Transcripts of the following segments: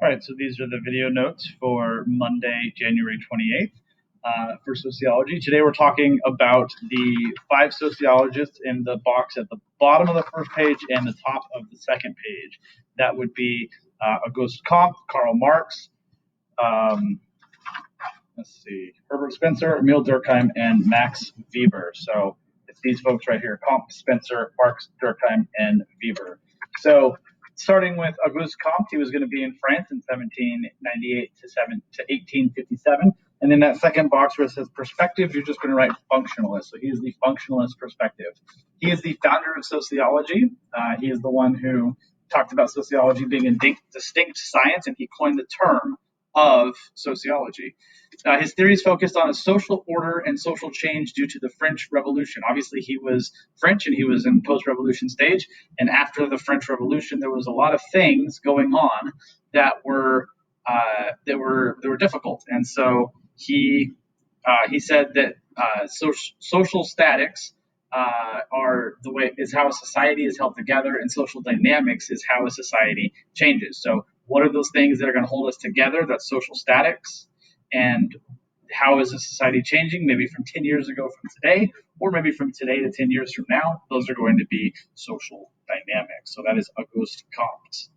All right, so these are the video notes for Monday, January 28th for sociology. Today we're talking about the 5 sociologists in the box at the bottom of the first page and the top of the second page. That would be Auguste Comte, Karl Marx, Herbert Spencer, Emil Durkheim, and Max Weber. So it's these folks right here, Comte, Spencer, Marx, Durkheim, and Weber. So starting with Auguste Comte, he was going to be in France in 1798 to 1857. And then that second box where it says perspective, you're just going to write functionalist. So he is the functionalist perspective. He is the founder of sociology. He is the one who talked about sociology being a distinct science, and he coined the term of sociology. His theories focused on a social order and social change due to the French Revolution. Obviously, he was French and he was in post-revolution stage. And after the French Revolution, there was a lot of things going on that were difficult. And so he said that social statics is how a society is held together, and social dynamics is how a society changes. So what are those things that are going to hold us together? That's social statics. And how is a society changing? Maybe from 10 years ago from today, or maybe from today to 10 years from now. Those are going to be social dynamics. So that is Auguste Comte.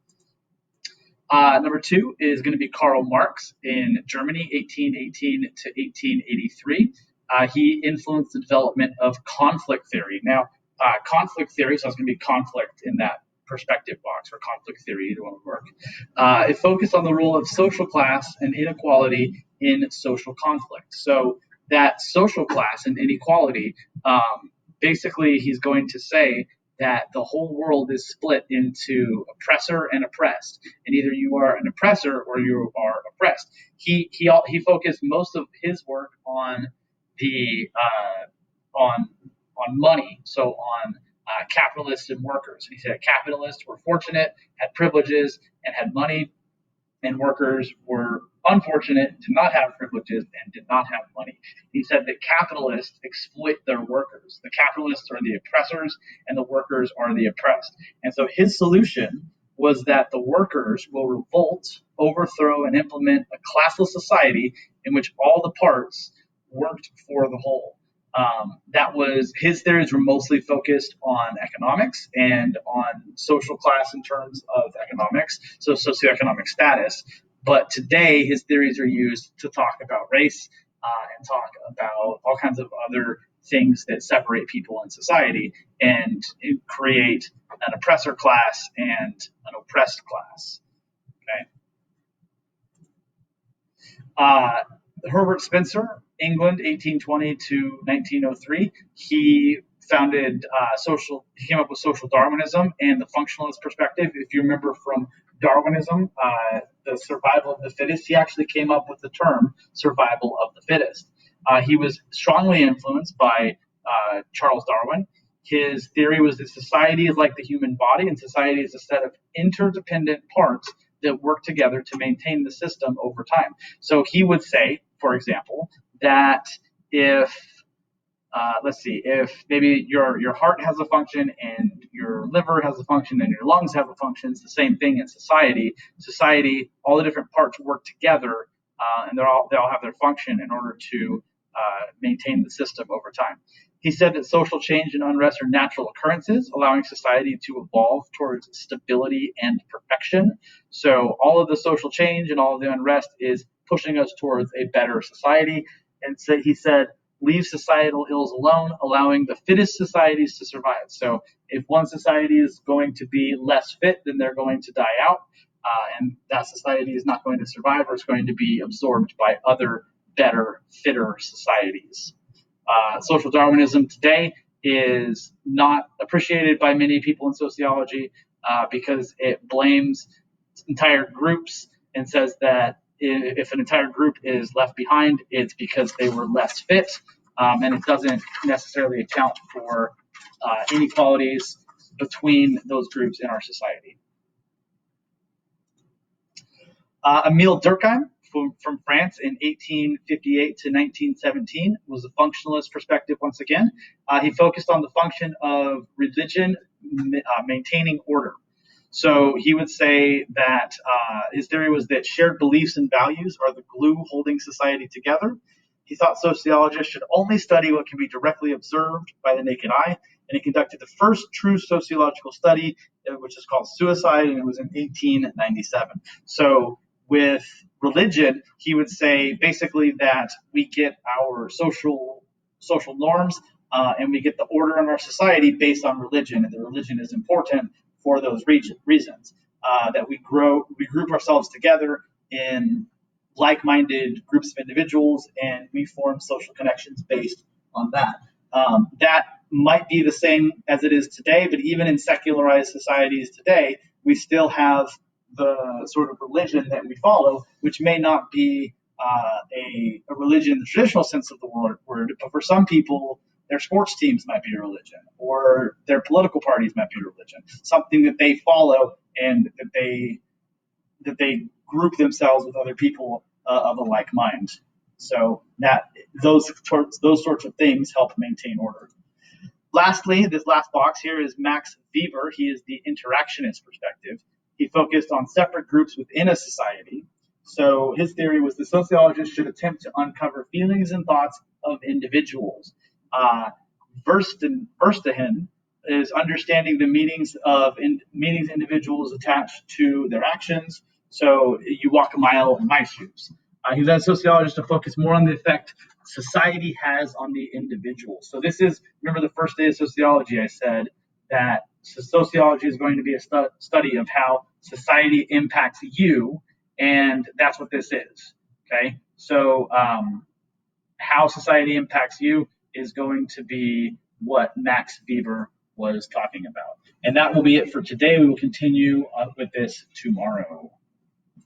Number 2 is going to be Karl Marx in Germany, 1818 to 1883. He influenced the development of conflict theory. Now, conflict theory, so it's going to be conflict in that perspective box, or conflict theory, either one would work. It focused on the role of social class and inequality in social conflict. So that social class and inequality, basically he's going to say that the whole world is split into oppressor and oppressed, and either you are an oppressor or you are oppressed. He focused most of his work on the on money, so on capitalists and workers. He said capitalists were fortunate, had privileges, and had money, and workers were unfortunate, did not have privileges, and did not have money. He said that capitalists exploit their workers. The capitalists are the oppressors, and the workers are the oppressed. And so his solution was that the workers will revolt, overthrow, and implement a classless society in which all the parts worked for the whole. That was his theories were mostly focused on economics and on social class in terms of economics, so socioeconomic status. But today, his theories are used to talk about race and talk about all kinds of other things that separate people in society and create an oppressor class and an oppressed class. Okay. Herbert Spencer, England, 1820 to 1903. He founded he came up with social Darwinism and the functionalist perspective. If you remember from Darwinism, the survival of the fittest, he actually came up with the term survival of the fittest. He was strongly influenced by Charles Darwin. His theory was that society is like the human body, and society is a set of interdependent parts that work together to maintain the system over time. So he would say, for example, that if maybe your heart has a function and your liver has a function and your lungs have a function, it's the same thing in society. Society, all the different parts work together, and they all have their function in order to maintain the system over time. He said that social change and unrest are natural occurrences, allowing society to evolve towards stability and perfection. So all of the social change and all of the unrest is pushing us towards a better society. And so he said, leave societal ills alone, allowing the fittest societies to survive. So if one society is going to be less fit, then they're going to die out, and that society is not going to survive, or it's going to be absorbed by other better, fitter societies. Social Darwinism today is not appreciated by many people in sociology because it blames entire groups and says that if an entire group is left behind, it's because they were less fit, and it doesn't necessarily account for inequalities between those groups in our society. Emil Durkheim from France in 1858 to 1917 was a functionalist perspective once again. He focused on the function of religion maintaining order. So he would say that his theory was that shared beliefs and values are the glue holding society together. He thought sociologists should only study what can be directly observed by the naked eye, and he conducted the first true sociological study, which is called Suicide, and it was in 1897. So with religion, he would say basically that we get our social norms and we get the order in our society based on religion, and the religion is important for those reasons. That we group ourselves together in like-minded groups of individuals, and we form social connections based on that. That might be the same as it is today, but even in secularized societies today, we still have the sort of religion that we follow, which may not be a religion in the traditional sense of the word, but for some people, their sports teams might be a religion, or their political parties might be a religion, something that they follow and that they group themselves with other people of a like mind. So that those sorts of things help maintain order. Lastly, this last box here is Max Weber. He is the interactionist perspective. He focused on separate groups within a society. So his theory was the sociologist should attempt to uncover feelings and thoughts of individuals. Uh, Verstehen is understanding the meanings individuals attach to their actions. So you walk a mile in my shoes. He led sociologists to focus more on the effect society has on the individual. So this is, remember the first day of sociology, I said that sociology is going to be a study of how society impacts you, and that's what this is. Okay, so how society impacts you is going to be what Max Weber was talking about. And that will be it for today. We will continue with this tomorrow.